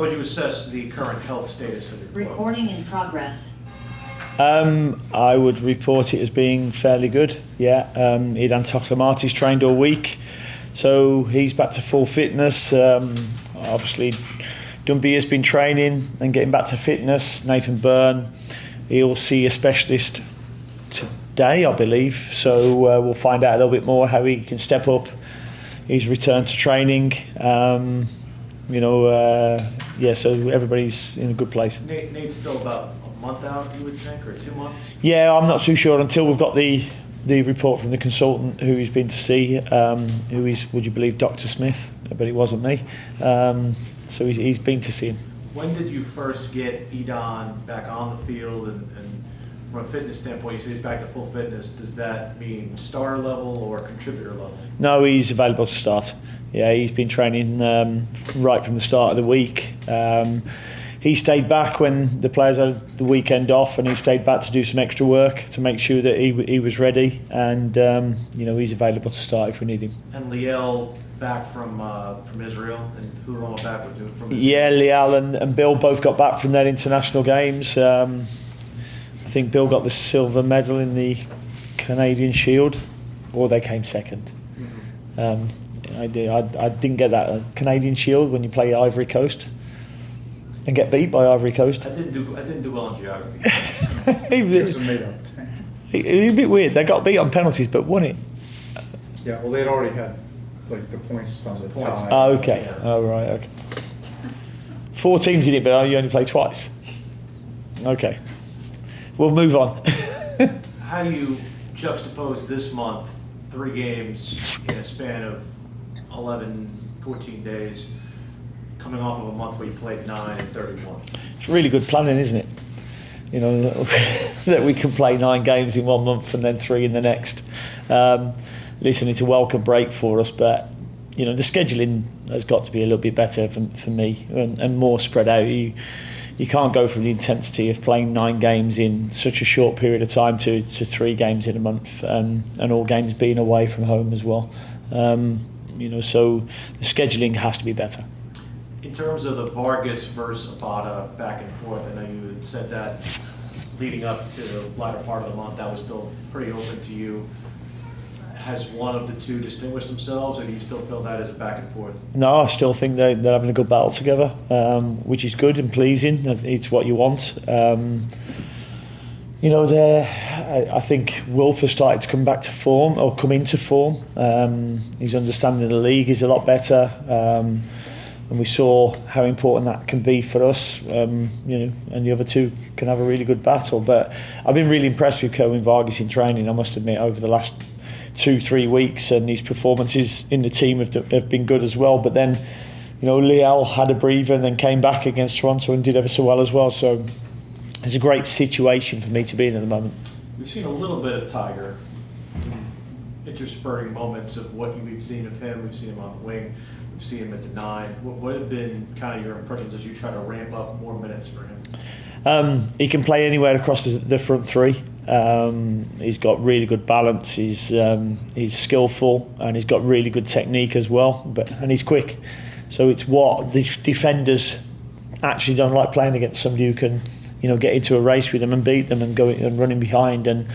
would you assess the current health status of your club? Recording in progress. I would report it as being fairly good. Yeah, Idan Toklamati's trained all week, so he's back to full fitness. Obviously, Dunby has been training and getting back to fitness. Nathan Byrne, he'll see a specialist today, I believe. So we'll find out a little bit more how he can step up his return to training. So everybody's in a good place. Nate's still about a month out, you would think, or 2 months? Yeah, I'm not too sure until we've got the report from the consultant who he's been to see, who is, would you believe, Dr. Smith, but it wasn't me. So he's been to see him. When did you first get Idan back on the field, and from a fitness standpoint, you say he's back to full fitness, does that mean starter level or contributor level? No, he's available to start. Yeah, he's been training right from the start of the week. He stayed back when the players had the weekend off, and he stayed back to do some extra work to make sure that he was ready, and he's available to start if we need him. And Liel back from Israel, and who back with from Israel? Yeah, Liel and Bill both got back from their international games. I think Bill got the silver medal in the Canadian Shield, or they came second. Mm-hmm. I didn't get that Canadian Shield when you play Ivory Coast and get beat by Ivory Coast. I didn't do well in geography. It was a bit weird. They got beat on penalties, but won it. Yeah, well, they'd already had like the points on the tie. Oh, okay. Yeah. Oh, right. Okay. 4 teams in it, but you only play twice. Okay. We'll move on. How do you juxtapose this month, 3 games in a span of 14 days, coming off of a month where you played 9 and 31? It's really good planning, isn't it? You know, that we can play 9 games in 1 month and then 3 in the next. Listen, it's a welcome break for us, but the scheduling has got to be a little bit better for me and more spread out. You can't go from the intensity of playing 9 games in such a short period of time to 3 games in a month, and all games being away from home as well. So the scheduling has to be better. In terms of the Vargas versus Abada back and forth, I know you had said that leading up to the latter part of the month, that was still pretty open to you. Has one of the two distinguished themselves, or do you still feel that as a back and forth? No, I still think they're having a good battle together, which is good and pleasing. It's what you want. I think Wolf has started to come back to form, or come into form. His understanding of the league is a lot better, and we saw how important that can be for us. And the other two can have a really good battle. But I've been really impressed with Kerwin Vargas in training, I must admit, over the last 2-3 weeks, and his performances in the team have been good as well. But then, Liel had a breather and then came back against Toronto and did ever so well as well. So it's a great situation for me to be in at the moment. We've seen a little bit of Tiger, interspersing moments of what we've seen of him. We've seen him on the wing. We've seen him at the 9. What have been kind of your impressions as you try to ramp up more minutes for him? He can play anywhere across the front 3. He's got really good balance. He's skillful, and he's got really good technique as well. And he's quick. So it's what the defenders actually don't like, playing against somebody who can, get into a race with them and beat them and go and running behind. And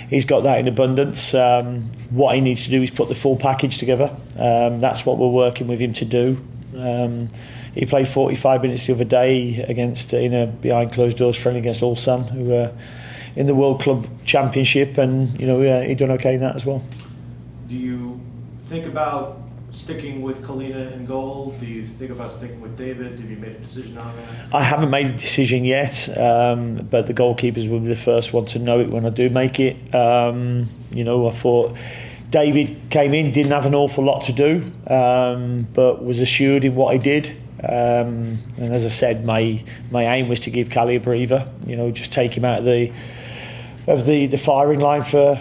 he's got that in abundance. What he needs to do is put the full package together. That's what we're working with him to do. He played 45 minutes the other day in a behind closed doors friendly against Ulsan, who were in the World Club Championship, and he done okay in that as well. Do you think about sticking with Kalina in goal? Do you think about sticking with David? Have you made a decision on that? I haven't made a decision yet, but the goalkeepers will be the first one to know it when I do make it. I thought David came in, didn't have an awful lot to do, but was assured in what he did. And as I said, my aim was to give Cali a breather. Just take him out of the firing line for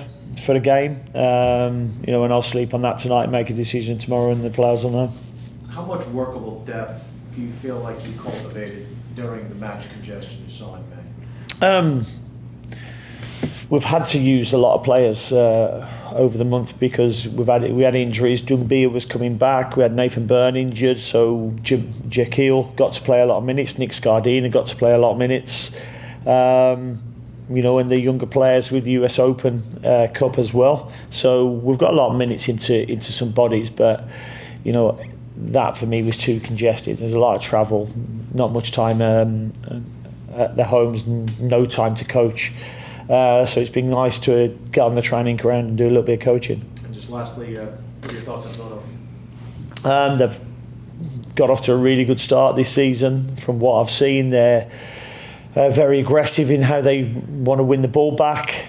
the game. And I'll sleep on that tonight and make a decision tomorrow, and the players will know. How much workable depth do you feel like you cultivated during the match congestion you saw in May? we've had to use a lot of players over the month because we had injuries. Dumbia was coming back. We had Nathan Byrne injured, so Jaquil got to play a lot of minutes. Nick Scardina got to play a lot of minutes. You know, and the younger players with the US Open Cup as well. So we've got a lot of minutes into some bodies, but you know, that for me was too congested. There's a lot of travel, not much time at their homes, no time to coach. So it's been nice to get on the training ground and do a little bit of coaching. And just lastly, what are your thoughts on Villanova? They've got off to a really good start this season. From what I've seen, they're very aggressive in how they want to win the ball back.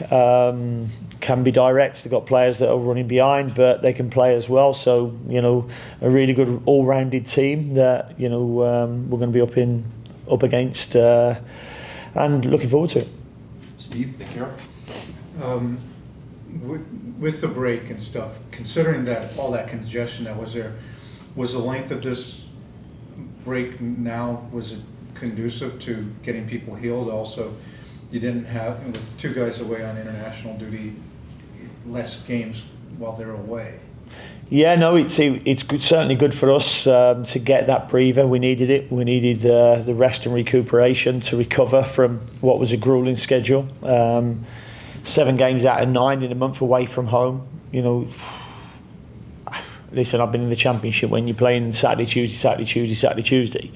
Can be direct. They've got players that are running behind, but they can play as well. So, you know, a really good all-rounded team that, you know, we're going to be up against and looking forward to it. Steve, take care. With the break and stuff, considering that all that congestion that was there, was the length of this break now, was it conducive to getting people healed? Also, you didn't have, with two guys away on international duty, less games while they're away. Yeah, no, it's certainly good for us to get that breather. We needed it. We needed the rest and recuperation to recover from what was a grueling schedule. 7 games out of 9 in a month away from home. You know, listen, I've been in the Championship when you're playing Saturday, Tuesday,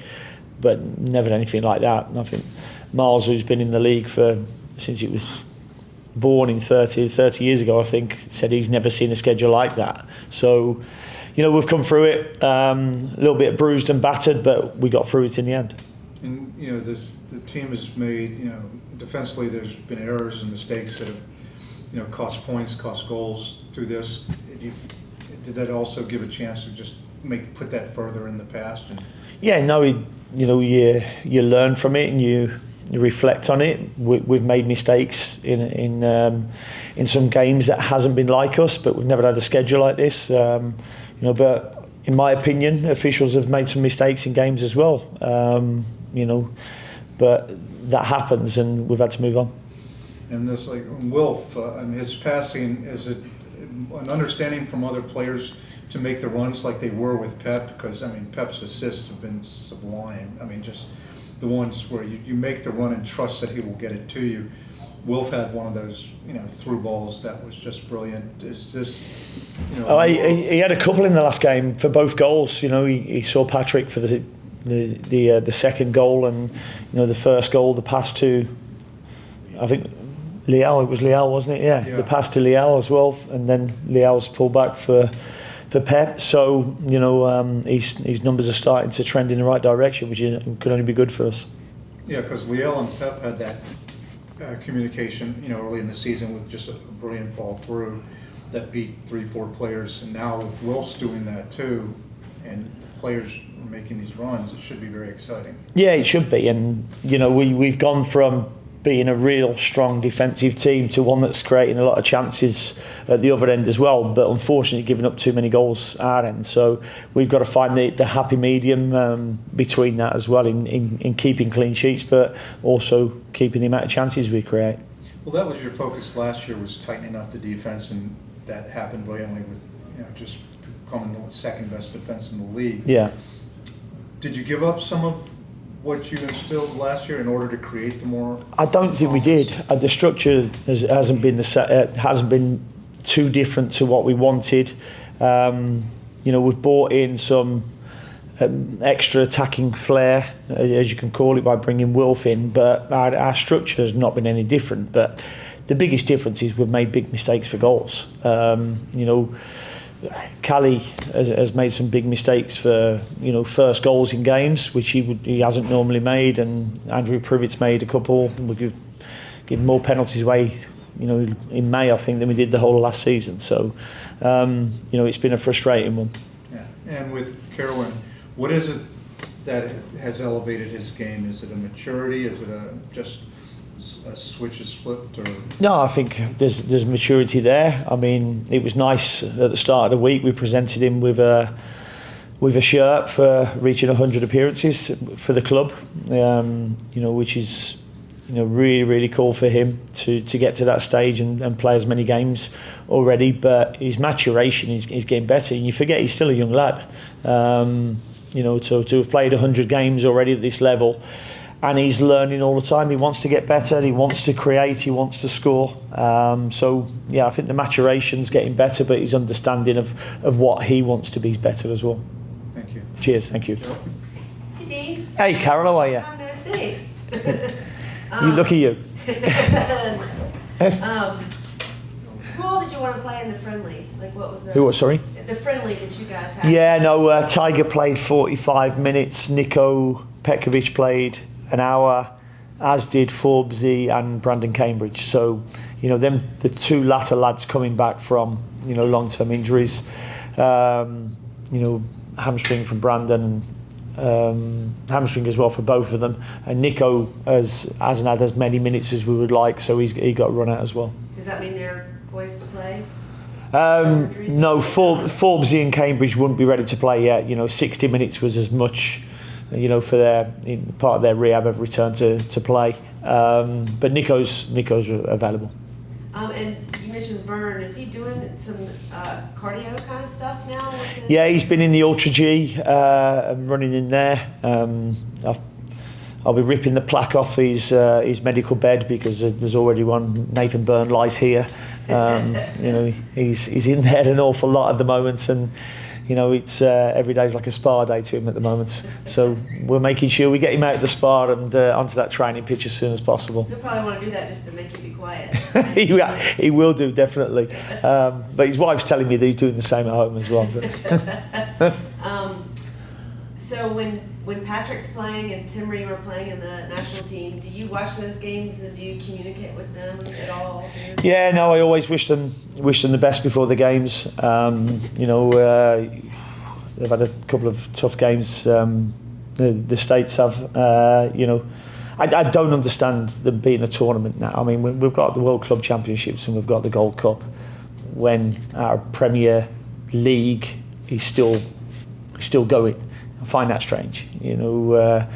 but never anything like that. And I think Miles, who's been in the league since he was born in 30 years ago, I think, said he's never seen a schedule like that. So, you know, we've come through it, a little bit bruised and battered, but we got through it in the end. And, you know, the team has made, you know, defensively there's been errors and mistakes that have, you know, cost points, cost goals through this. Did that also give a chance to just put that further in the past? Yeah, no, you learn from it and you reflect on it. We've made mistakes in some games that hasn't been like us, but we've never had a schedule like this. You know, but in my opinion, officials have made some mistakes in games as well. You know, but that happens, and we've had to move on. And this, like Wilf, and his passing, is it an understanding from other players to make the runs like they were with Pep? Because I mean, Pep's assists have been sublime. I mean, just the ones where you make the run and trust that he will get it to you. Wilf had one of those, you know, through balls that was just brilliant. Is this, you know? He had a couple in the last game for both goals. You know, he saw Patrick for the second goal, and you know, the first goal, the pass to, I think Leal. It was Leal, wasn't it? Yeah. The pass to Leal as well, and then Leal's pulled back for Pep. So, you know, his numbers are starting to trend in the right direction, which could only be good for us. Yeah, because Leal and Pep had that communication, you know, early in the season with just a brilliant fall through that beat 3-4 players, and now with Wilf's doing that too, and players making these runs, it should be very exciting. Yeah, it should be, and you know, we've gone from being a real strong defensive team to one that's creating a lot of chances at the other end as well, but unfortunately giving up too many goals at our end. So we've got to find the happy medium between that as well, in keeping clean sheets, but also keeping the amount of chances we create. Well, that was your focus last year, was tightening up the defense, and that happened brilliantly with, you know, just becoming the second best defense in the league. Yeah. Did you give up some of what you instilled last year in order to create the more? I don't think we did. The structure hasn't been too different to what we wanted. You know, we've brought in some extra attacking flair, as you can call it, by bringing Wilf in, but our structure has not been any different. But the biggest difference is we've made big mistakes for goals. You know, Callie has made some big mistakes for, you know, first goals in games, which he hasn't normally made, and Andrew Privett's made a couple. We could give more penalties away, you know, in May, I think, than we did the whole of last season. So, you know, it's been a frustrating one. Yeah, and with Kerwin, what is it that has elevated his game? Is it a maturity? Is it just a switch is flipped? Or? No, I think there's maturity there. I mean, it was nice at the start of the week. We presented him with a shirt for reaching 100 appearances for the club. You know, which is really, really cool for him to get to that stage and play as many games already. But his maturation is getting better. And you forget he's still a young lad. To have played 100 games already at this level, and he's learning all the time. He wants to get better. He wants to create. He wants to score. I think the maturation's getting better, but his understanding of what he wants to be is better as well. Thank you. Cheers. Thank you. Hey, Dean. Hey, Carol, how are you? I'm no see. You look at you. Who all did you want to play in the friendly? Like, what was the? Who? What? Sorry. The friendly that you guys had. Yeah, no. Tiger played 45 minutes. Niko Petkovic played an hour, as did Forbesy and Brandon Cambridge. So, the two latter lads coming back from long-term injuries. Hamstring from Brandon. Hamstring as well for both of them, and Niko hasn't had as many minutes as we would like, so he got run out as well. Does that mean they're poised to play? No, Forbesy and Cambridge wouldn't be ready to play yet. 60 minutes was as much, for their part of their rehab of return to play. But Niko's available. And you mentioned Byrne. Is he doing some cardio kind of stuff now? Yeah, he's been in the Ultra G and running in there. I'll be ripping the plaque off his medical bed because there's already one. Nathan Byrne lies here. He's in there an awful lot at the moment, and it's every day's like a spa day to him at the moment. So we're making sure we get him out of the spa and onto that training pitch as soon as possible. He'll probably want to do that just to make you be quiet. he will do, definitely. But his wife's telling me that he's doing the same at home as well. So, so when Patrick's playing and Tim Ream are playing in the national team, do you watch those games and do you communicate with them at all? Yeah, no, I always wish them the best before the games. They've had a couple of tough games. The States have. I don't understand them being a tournament now. I mean, we've got the World Club Championships and we've got the Gold Cup. When our Premier League is still going, I find that strange. The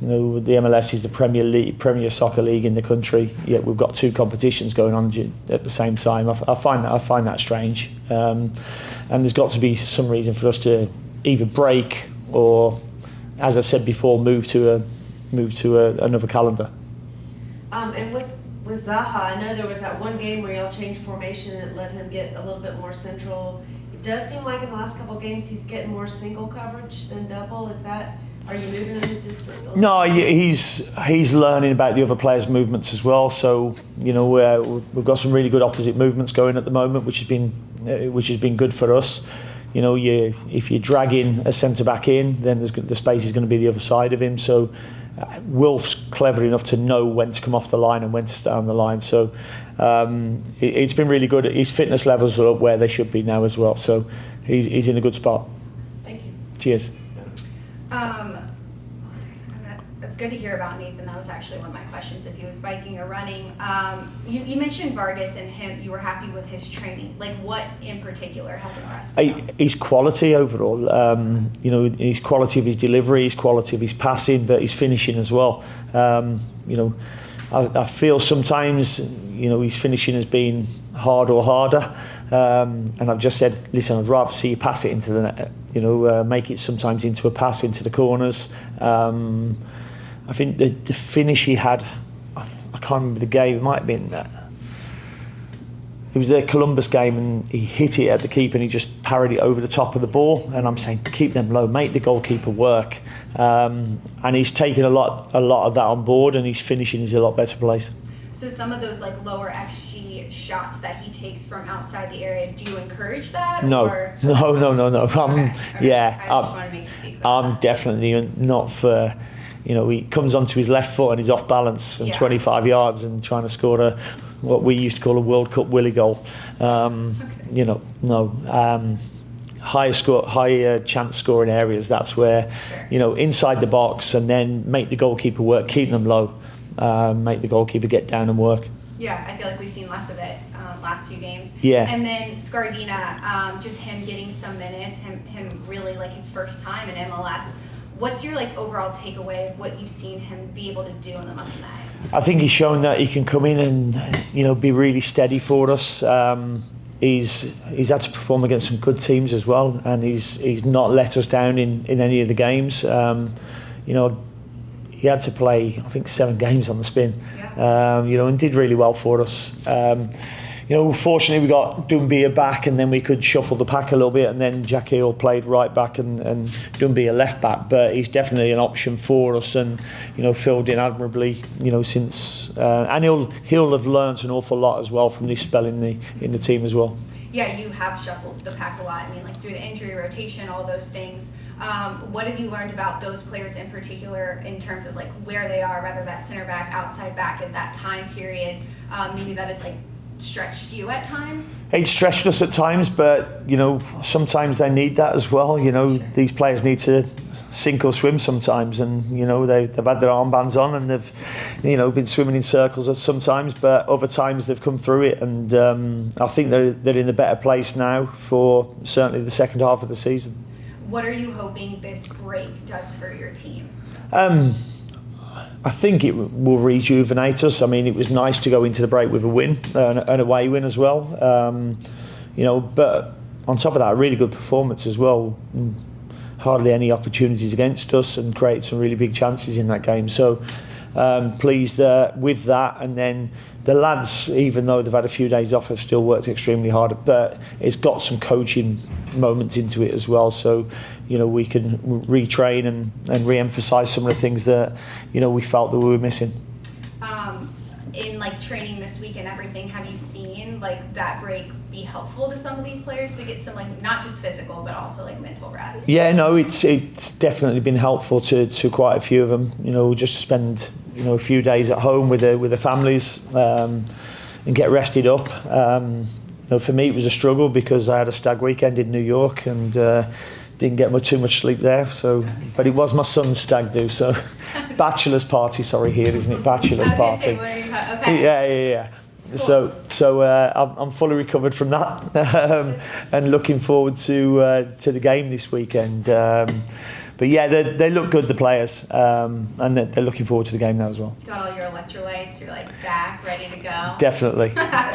MLS is the Premier Soccer League in the country. Yet we've got two competitions going on at the same time. I find that strange. And there's got to be some reason for us to either break or, as I've said before, move to another calendar. And with Zaha, I know there was that one game where y'all changed formation and let him get a little bit more central. It does seem like in the last couple of games he's getting more single coverage than double. Are you moving him to just single? No, he's learning about the other players' movements as well. So we've got some really good opposite movements going at the moment, which has been good for us. If you drag in a centre back in, then the space is going to be the other side of him. So Wilf's clever enough to know when to come off the line and when to stay on the line. So it's been really good. His fitness levels are up where they should be now as well. So he's in a good spot. Thank you. Cheers. It's good to hear about Nathan. That was actually one of my questions, if he was biking or running. You mentioned Vargas and him. You were happy with his training. Like, what in particular has impressed you? His quality overall. His quality of his delivery, his quality of his passing, but his finishing as well. I feel sometimes, his finishing has been hard or harder. And I've just said, listen, I'd rather see you pass it into the net, make it sometimes into a pass into the corners. I think the finish he had, I can't remember the game, it might have been that. It was the Columbus game and he hit it at the keeper and he just parried it over the top of the ball. And I'm saying, keep them low, make the goalkeeper work. And he's taken a lot of that on board and his finishing is a lot better place. So some of those lower XG shots that he takes from outside the area, do you encourage that? No, or? no. Okay. Yeah, I just wanted to make you clear. I'm definitely not for. He comes onto his left foot and he's off balance from 25 yards and trying to score what we used to call a World Cup Willie goal. Higher chance scoring areas. That's where, inside the box and then make the goalkeeper work, keep them low, make the goalkeeper get down and work. Yeah, I feel like we've seen less of it last few games. Yeah. And then Scardina, just him getting some minutes, him really his first time in MLS. What's your like overall takeaway of what you've seen him be able to do in the month of May? I think he's shown that he can come in and be really steady for us. He's had to perform against some good teams as well, and he's not let us down in any of the games. He had to play, I think, 7 games on the spin, and did really well for us. Fortunately we got Doumbia back, and then we could shuffle the pack a little bit, and then Jack Hill played right back and Doumbia left back. But he's definitely an option for us, and filled in admirably. Since and he'll have learnt an awful lot as well from this spell in the team as well. Yeah, you have shuffled the pack a lot. I mean, like due to injury, rotation, all those things. What have you learned about those players in particular in terms of like where they are, whether that's center back, outside back at that time period? Maybe that is like stretched you at times? It stretched us at times, but sometimes they need that as well. These players need to sink or swim sometimes, and they've had their armbands on, and they've been swimming in circles at sometimes, but other times they've come through it, and I think they're in a better place now for certainly the second half of the season. What are you hoping this break does for your team? I think it will rejuvenate us. I mean, it was nice to go into the break with a win, an away win as well. But on top of that, a really good performance as well. Hardly any opportunities against us, and created some really big chances in that game. So pleased with that. And then the lads, even though they've had a few days off, have still worked extremely hard. But it's got some coaching moments into it as well. So we can retrain and re-emphasise some of the things that we felt that we were missing. In like training this week and everything, have you seen like that break be helpful to some of these players to get some like not just physical but also like mental rest? Yeah, no, it's definitely been helpful to quite a few of them. Just to spend a few days at home with the families and get rested up. For me, it was a struggle because I had a stag weekend in New York and didn't get too much sleep there. So, but it was my son's stag do. So, bachelor's party. Sorry, here isn't it? Bachelor's party. Okay. Yeah. So I'm fully recovered from that, and looking forward to the game this weekend. But yeah, they look good, the players, and they're looking forward to the game now as well. You got all your electrolytes, you're like back, ready to go. Definitely. I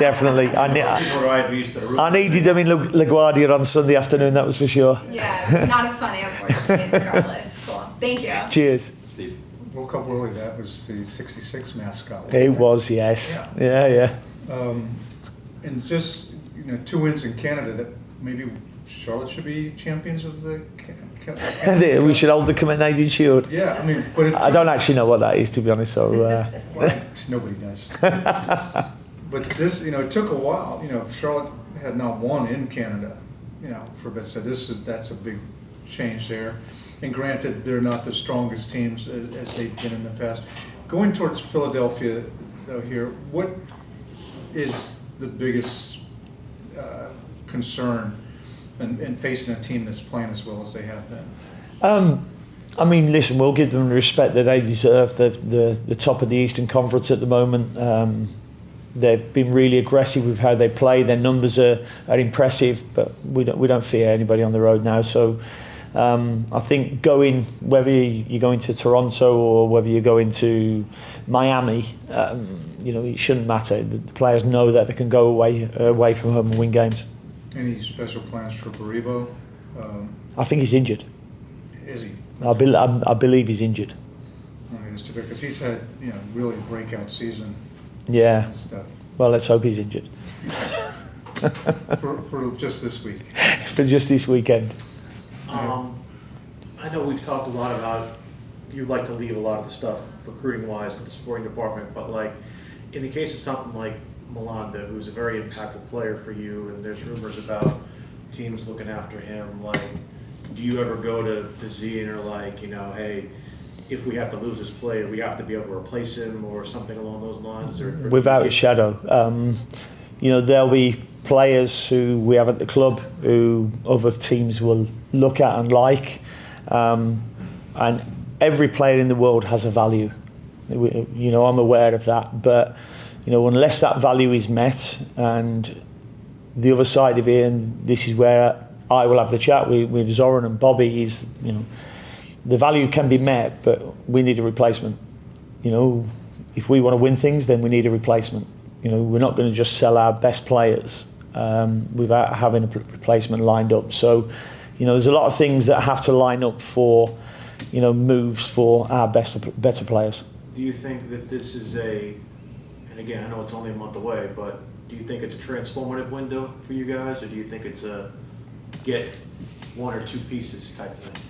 needed them in LaGuardia on Sunday afternoon, that was for sure. Yeah, it's not a funny, unfortunately, regardless. Cool. Thank you. Cheers. Steve. World Cup Willie, that was the '66 mascot. It was, yes. Yeah. And just 2 wins in Canada, that maybe Charlotte should be champions of the We should hold the Canadian Shield. Yeah, I mean, but I don't actually know what that is, to be honest. So well, nobody does. But this, it took a while. Charlotte had not won in Canada, for a bit. So that's a big change there. And granted, they're not the strongest teams as they've been in the past. Going towards Philadelphia, though, here, what is the biggest concern in facing a team that's playing as well as they have been? I mean, listen, we'll give them the respect that they deserve. The top of the Eastern Conference at the moment. They've been really aggressive with how they play. Their numbers are impressive, but we don't fear anybody on the road now. So I think whether you're going to Toronto or whether you're going to Miami, it shouldn't matter. The players know that they can go away from home and win games. Any special plans for Baribo? I think he's injured. Is he? I believe he's injured. Okay, it's too bad because he's had really a breakout season. Yeah. And stuff. Well, let's hope he's injured. for just this week. For just this weekend. I know we've talked a lot about you like to leave a lot of the stuff recruiting-wise to the sporting department, but like in the case of something like Malanda, who's a very impactful player for you, and there's rumors about teams looking after him, like, do you ever go to Z and are like, hey, if we have to lose this player, we have to be able to replace him or something along those lines? Or without a shadow. There'll be players who we have at the club who other teams will look at and like, and every player in the world has a value. I'm aware of that, but unless that value is met, and the other side of it, and this is where I will have the chat with Zoran and Bobby, is the value can be met, but we need a replacement. You know, if we want to win things, then we need a replacement. You know, we're not going to just sell our best players without having a replacement lined up. So, you know, there's a lot of things that have to line up for, you know, moves for our better players. Do you think that this is and again, I know it's only a month away, but do you think it's a transformative window for you guys, or do you think it's a get one or two pieces type of thing?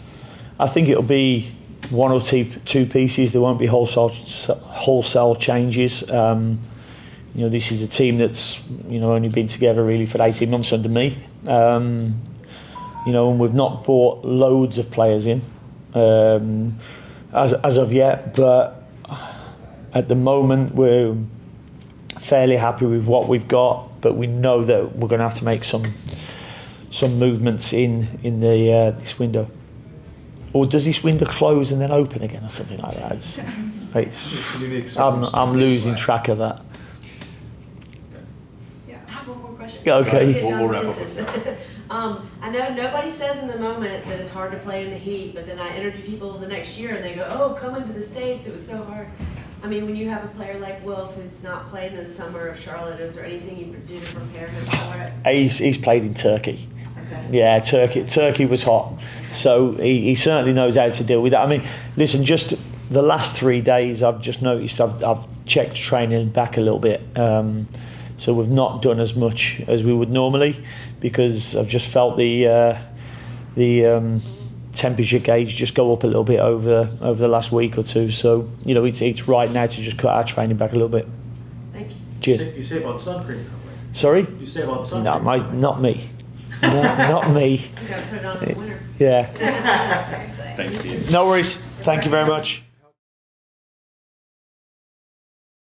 I think it'll be one or two pieces. There won't be wholesale changes. You know, this is a team that's, you know, only been together really for 18 months under me. You know, and we've not bought loads of players in as of yet, but at the moment we're fairly happy with what we've got. But we know that we're going to have to make some movements in this window. Or does this window close and then open again, or something like that? It's a unique I'm losing track of that. I have one more question. Yeah, okay. Get John's We'll wrap up. attention. I know nobody says in the moment that it's hard to play in the heat, but then I interview people the next year and they go, oh, coming to the States, it was so hard. I mean, when you have a player like Wilf who's not played in the summer of Charlotte, is there anything you do to prepare him for it? He's played in Turkey. Okay. Yeah, Turkey was hot. So he certainly knows how to deal with that. I mean, listen, just the last 3 days, I've just noticed I've checked training back a little bit. So we've not done as much as we would normally because I've just felt the temperature gauge just go up a little bit over the last week or two. So, you know, it's right now to just cut our training back a little bit. Thank you. Cheers. You save on sun cream, probably. Sorry? You save on sun No, cream. not me. Not me. You gotta put it on in the winter. Yeah. Seriously. Thanks, Steve. No worries. Thank you very much.